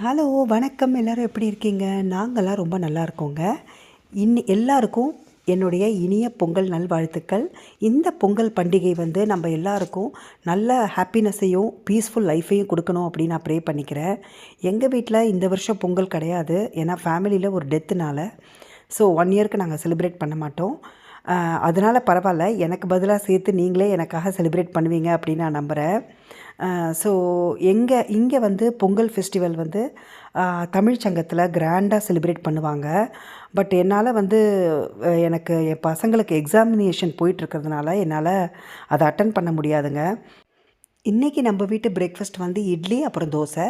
Hello வணக்கம். எல்லோரும் எப்படி இருக்கீங்க? நாங்கள்லாம் ரொம்ப நல்லா இருக்கோங்க. எல்லாருக்கும் என்னுடைய இனிய பொங்கல் நல்வாழ்த்துக்கள். இந்த பொங்கல் பண்டிகை வந்து நம்ம எல்லாருக்கும் நல்ல ஹாப்பினஸையும் பீஸ்ஃபுல் லைஃப்பையும் கொடுக்கணும் அப்படின்னு நான் ப்ரே பண்ணிக்கிறேன். எங்கள் வீட்டில் இந்த வருஷம் பொங்கல் கிடையாது. ஏன்னா ஃபேமிலியில் ஒரு டெத்துனால. ஸோ 1 இயருக்கு நாங்கள் செலிப்ரேட் பண்ண மாட்டோம். அதனால் பரவாயில்ல, எனக்கு பதிலாக சேர்த்து நீங்களே எனக்காக செலிப்ரேட் பண்ணுவீங்க அப்படின்னு நான் நம்புகிறேன். ஸோ இங்கே வந்து பொங்கல் ஃபெஸ்டிவல் வந்து தமிழ் சங்கத்தில் கிராண்டாக செலிப்ரேட் பண்ணுவாங்க. பட் என்னால் வந்து எனக்கு என் பசங்களுக்கு எக்ஸாமினேஷன் போயிட்டுருக்கிறதுனால என்னால் அதை அட்டன் பண்ண முடியாதுங்க. இன்றைக்கி நம்ம வீட்டு பிரேக்ஃபாஸ்ட் வந்து இட்லி அப்புறம் தோசை.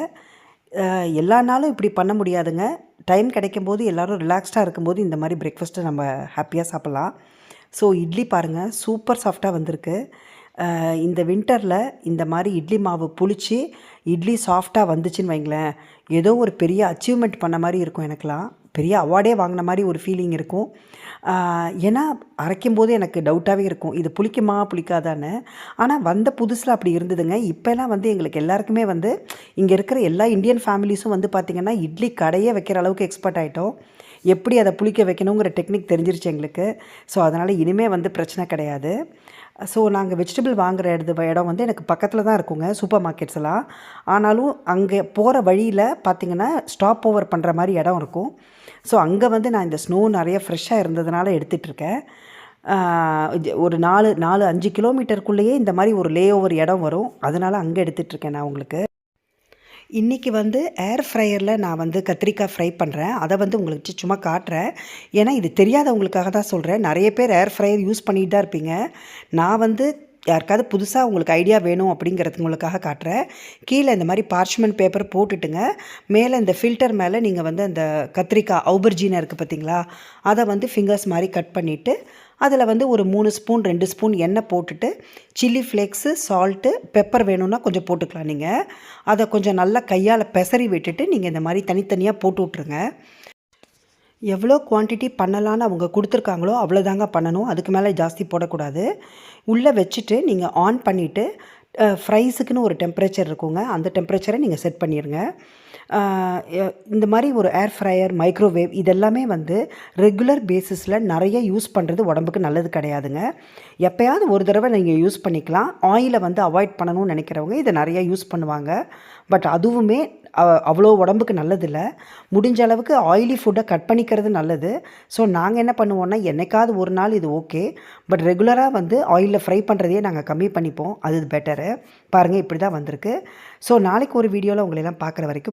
எல்லா நாளும் இப்படி பண்ண முடியாதுங்க. டைம் கிடைக்கும்போது எல்லோரும் ரிலாக்ஸ்டாக இருக்கும்போது இந்த மாதிரி பிரேக்ஃபாஸ்ட்டை நம்ம ஹாப்பியாக சாப்பிட்லாம். ஸோ இட்லி பாருங்கள், சூப்பர் சாஃப்டாக வந்திருக்கு. இந்த வின்டரில் இந்த மாதிரி இட்லி மாவு புளிச்சு இட்லி சாஃப்டாக வந்துச்சுன்னு வைங்களேன், ஏதோ ஒரு பெரிய அச்சீவ்மெண்ட் பண்ண மாதிரி இருக்கும். எனக்கெலாம் பெரிய அவார்டே வாங்கின மாதிரி ஒரு ஃபீலிங் இருக்கும். ஏன்னா அரைக்கும் போது எனக்கு டவுட்டாகவே இருக்கும், இது புளிக்குமா புளிக்காதான்னு. ஆனால் வந்த புதுசில் அப்படி இருந்ததுங்க. இப்போலாம் வந்து எங்களுக்கு எல்லாருக்குமே வந்து இங்கே இருக்கிற எல்லா இந்தியன் ஃபேமிலிஸும் வந்து பார்த்திங்கன்னா இட்லி கடையே வைக்கிற அளவுக்கு எக்ஸ்பர்ட் ஆகிட்டோம். எப்படி அதை புளிக்க வைக்கணுங்கிற டெக்னிக் தெரிஞ்சிருச்சு எங்களுக்கு. ஸோ அதனால் இனிமேல் வந்து பிரச்சனை கிடையாது. ஸோ நாங்கள் வெஜிடபிள் வாங்குகிற இடம் வந்து எனக்கு பக்கத்தில் தான் இருக்குங்க, சூப்பர் மார்க்கெட்ஸ் எல்லாம். ஆனாலும் அங்கே போகிற வழியில் பார்த்திங்கன்னா ஸ்டாப் ஓவர் பண்ணுற மாதிரி இடம் இருக்கும். ஸோ அங்கே வந்து நான் இந்த ஸ்னோ நிறைய ஃப்ரெஷ்ஷாக இருந்ததுனால எடுத்துகிட்ருக்கேன். ஒரு 4-5 கிலோமீட்டருக்குள்ளேயே இந்த மாதிரி ஒரு லே ஓவர் இடம் வரும். அதனால் அங்கே எடுத்துகிட்ருக்கேன் நான் உங்களுக்கு. இன்றைக்கி வந்து ஏர் ஃப்ரையரில் நான் வந்து கத்திரிக்காய் ஃப்ரை பண்ணுறேன். அதை வந்து உங்களுக்கு சும்மா காட்டுறேன். ஏன்னா இது தெரியாதவங்களுக்காக தான் சொல்கிறேன். நிறைய பேர் ஏர் ஃப்ரையர் யூஸ் பண்ணிட்டு தான் இருப்பீங்க. நான் வந்து யாருக்காவது புதுசாக உங்களுக்கு ஐடியா வேணும் அப்படிங்கிறதுங்களுக்காக காட்டுறேன். கீழே இந்த மாதிரி பார்ச்மெண்ட் பேப்பர் போட்டுட்டுங்க, மேலே இந்த ஃபில்டர் மேலே நீங்கள் வந்து அந்த கத்திரிக்காய் அவுபர்ஜீனா இருக்குது பார்த்தீங்களா, அதை வந்து ஃபிங்கர்ஸ் மாதிரி கட் பண்ணிவிட்டு அதில் வந்து ஒரு 3 ஸ்பூன் 2 ஸ்பூன் எண்ணெய் போட்டுட்டு சில்லி ஃப்ளேக்ஸு, சால்ட்டு, பெப்பர் வேணும்னா கொஞ்சம் போட்டுக்கலாம் நீங்கள். அதை கொஞ்சம் நல்லா கையால் பெசரி விட்டுட்டு நீங்கள் இந்த மாதிரி தனித்தனியாக போட்டு விட்ருங்க. எவ்வளோ குவான்டிட்டி பண்ணலான்னு அவங்க கொடுத்துருக்காங்களோ அவ்வளோதாங்க பண்ணணும். அதுக்கு மேலே ஜாஸ்தி போடக்கூடாது. உள்ளே வச்சுட்டு நீங்கள் ஆன் பண்ணிவிட்டு ஃப்ரைஸுக்குன்னு ஒரு டெம்பரேச்சர் இருக்குங்க, அந்த டெம்பரேச்சரை நீங்கள் செட் பண்ணிடுங்க. இந்த மாதிரி ஒரு ஏர் ஃப்ரையர், மைக்ரோவேவ் இதெல்லாமே வந்து ரெகுலர் பேஸிஸில் நிறைய யூஸ் பண்ணுறது உடம்புக்கு நல்லது கிடையாதுங்க. எப்போயாவது ஒரு தடவை நீங்கள் யூஸ் பண்ணிக்கலாம். ஆயிலை வந்து அவாய்ட் பண்ணணும்னு நினைக்கிறவங்க இதை நிறையா யூஸ் பண்ணுவாங்க. பட் அதுவுமே அவ்வளோ உடம்புக்கு நல்லதில்லை. முடிஞ்ச அளவுக்கு ஆயிலி ஃபுட்டை கட் பண்ணிக்கிறது நல்லது. ஸோ நாங்கள் என்ன பண்ணுவோன்னா, என்னைக்காவது ஒரு நாள் இது ஓகே, பட் ரெகுலராக வந்து ஆயிலில் ஃப்ரை பண்ணுறதையே நாங்கள் கம்மி பண்ணிப்போம். அது பெட்டரு. பாருங்கள், இப்படி தான் வந்திருக்கு. ஸோ நாளைக்கு ஒரு வீடியோவில் உங்களெல்லாம் பார்க்குற வரைக்கும்